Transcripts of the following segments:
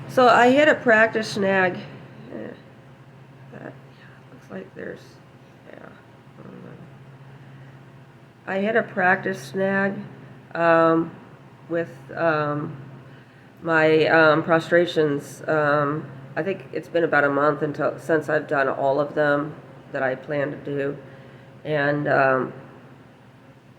So I hit a practice snag. That looks like there's, yeah. I hit a practice snag with my prostrations. I think it's been about a month since I've done all of them that I plan to do, and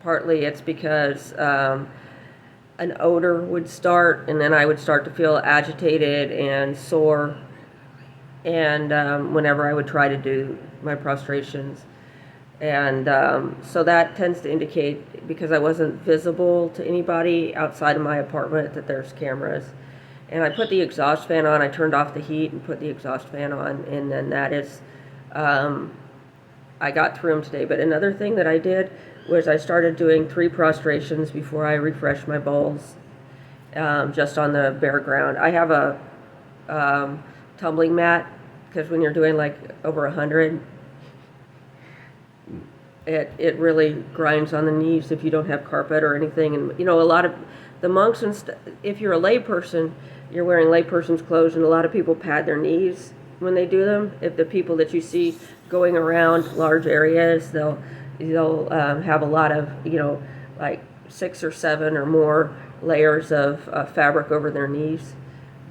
partly it's because an odor would start, and then I would start to feel agitated and sore, and whenever I would try to do my prostrations. And so that tends to indicate, because I wasn't visible to anybody outside of my apartment, that there's cameras. And I put the exhaust fan on, I turned off the heat and put the exhaust fan on, and then that is, I got through them today. But another thing that I did was I started doing 3 prostrations before I refreshed my bowls, just on the bare ground. I have a tumbling mat, because when you're doing like over 100, it really grinds on the knees if you don't have carpet or anything. And a lot of the monks if you're a layperson, you're wearing layperson's clothes, and a lot of people pad their knees when they do them. If the people that you see going around large areas, they'll have a lot of like 6 or 7 or more layers of fabric over their knees.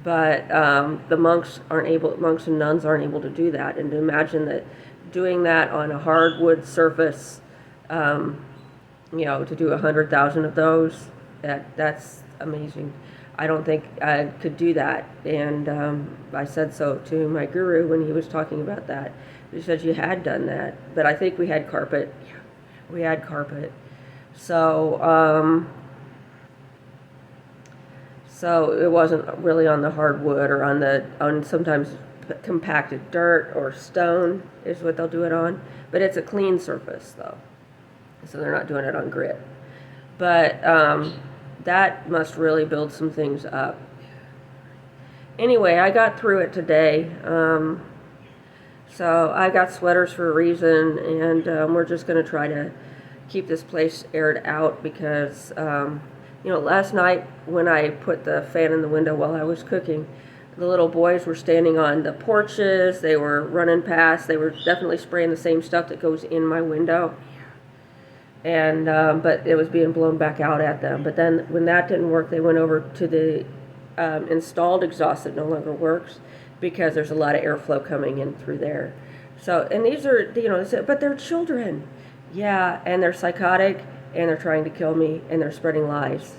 But the monks and nuns aren't able to do that. And to imagine that doing that on a hardwood surface, to do 100,000 of those, that's amazing. I don't think I could do that. And I said so to my guru when he was talking about that. He said you had done that, but I think we had carpet. We had carpet. So it wasn't really on the hardwood or on sometimes compacted dirt or stone is what they'll do it on. But it's a clean surface though, so they're not doing it on grit. But that must really build some things up. Anyway, I got through it today. So I got sweaters for a reason, and we're just going to try to keep this place aired out because, last night when I put the fan in the window while I was cooking, the little boys were standing on the porches, they were running past, they were definitely spraying the same stuff that goes in my window. And but it was being blown back out at them. But then when that didn't work, they went over to the installed exhaust that no longer works, because there's a lot of airflow coming in through there. So, and these are, but they're children. Yeah, and they're psychotic, and they're trying to kill me, and they're spreading lies.